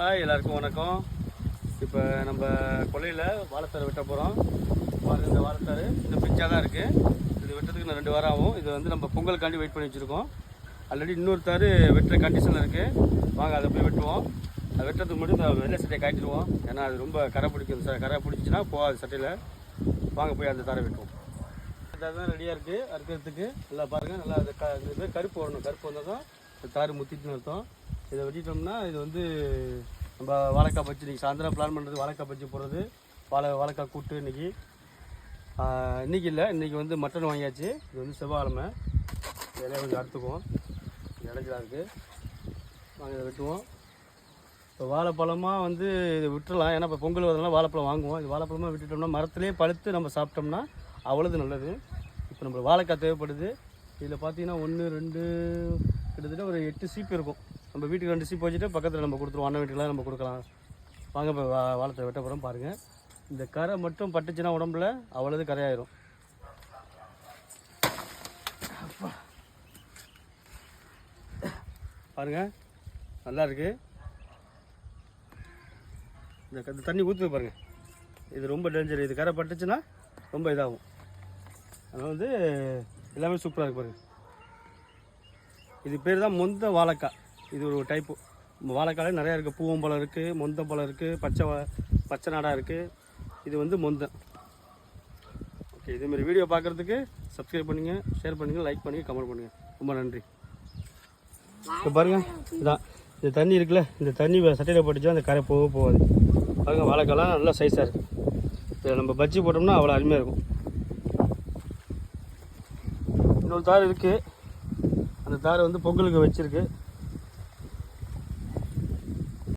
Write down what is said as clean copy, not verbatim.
Hi, எல்லாருக்கும் வணக்கம். இப்போ நம்ம கொல்லையில் வாழைத்தார் வெட்ட போகிறோம். பாருங்கள், இந்த வாழைத்தார் இன்னும் பிஞ்சாக தான் இருக்குது. இது வெட்டுறதுக்கு இன்னும் 2 வாரம் ஆகும். இது வந்து நம்ம பொங்கலுக்காண்டி வெயிட் பண்ணி வச்சுருக்கோம். ஆல்ரெடி இன்னொரு தார் வெட்டுற கண்டிஷனில் இருக்குது. வாங்க அதை போய் வெட்டுவோம். அதை வெட்டுறதுக்கு மட்டும் இந்த வெள்ளை சட்டையை காட்டிடுவோம். ஏன்னா அது ரொம்ப கரை பிடிக்கும். கரை பிடிச்சிச்சின்னா போகாது சட்டையில். வாங்க போய் அந்த தாரை வெட்டுவோம். தார் தான் ரெடியாக இருக்குது அறுக்கிறதுக்கு. நல்லா பாருங்கள், நல்லா அது கருப்பு வரணும். கருப்பு வந்தால் தான் இந்த தார் முத்திட்டுன்னு அர்த்தம். இதை வெட்டிட்டோம்னா இது வந்து நம்ம வாழைக்காய் பச்சி இன்றைக்கி சாயந்தரம் பிளான் பண்ணுறது. வாழைக்காய் பச்சி போடுறது, வாழைக்காய் கூட்டு இன்றைக்கி இல்லை. இன்றைக்கி வந்து மட்டன் வாங்கியாச்சு. இது வந்து செவ்வாய்க்கிழமை. இலையை கொஞ்சம் அறுத்துக்குவோம். இடைஞ்சலாக இருக்குது. வாங்க இதை வெட்டுவோம். இப்போ வாழைப்பழமாக வந்து இதை விட்டுடலாம். ஏன்னா இப்போ பொங்கல் வரதுனால வாழைப்பழம் வாங்குவோம். இது வாழைப்பழமாக விட்டுட்டோம்னா மரத்துலேயே பழுத்து நம்ம சாப்பிட்டோம்னா அவ்வளோது நல்லது. இப்போ நம்ம வாழைக்காய் தேவைப்படுது. இதில் பார்த்தீங்கன்னா 1 2 கிட்டத்தட்ட ஒரு 8 சீப்பு இருக்கும். நம்ம வீட்டுக்கு 2 சீப்பு வச்சுட்டு பக்கத்தில் நம்ம கொடுத்துருவோம். அண்ணன் வீட்டுக்கெலாம் நம்ம கொடுக்கலாம். வாங்க இப்போ வாழைத்தை வெட்ட போகிறோம். பாருங்கள், இந்த கரை மட்டும் பட்டுச்சுன்னா உடம்புல அவ்வளோது கரையாயிரும். பாருங்கள், நல்லா இருக்குது. இந்த தண்ணி ஊற்றுது பாருங்கள். இது ரொம்ப டேஞ்சர். இது கரை பட்டுச்சுன்னா ரொம்ப இதாகும். அதனால் வந்து எல்லாமே சூப்பராக இருக்குது பாருங்கள். இது பேர் தான் மொந்த வாழைக்காய். இது ஒரு டைப்பு. வாழைக்காய் நிறையா இருக்குது. பூவம்பழம் இருக்குது, மொந்தப்பழம் இருக்குது, பச்சை நாடாக இருக்குது. இது வந்து மொந்தம். ஓகே, இதேமாதிரி வீடியோ பார்க்குறதுக்கு சப்ஸ்கிரைப் பண்ணுங்கள், ஷேர் பண்ணுங்கள், லைக் பண்ணுங்கள், கமெண்ட் பண்ணுங்கள். ரொம்ப நன்றி. இப்போ பாருங்கள், இதான் இந்த தண்ணி இருக்குல்ல, இந்த தண்ணி சட்டையில் போட்டுச்சா அந்த கரை போகாது. பாருங்கள், வாழைக்காய்லாம் நல்லா சைஸாக இருக்குது. இதில் நம்ம பஜ்ஜி போட்டோம்னா அவ்வளோ அருமையாக இருக்கும். இன்னொரு தார் இருக்குது. அந்த தாரை வந்து பொங்கலுக்கு வச்சுருக்கு.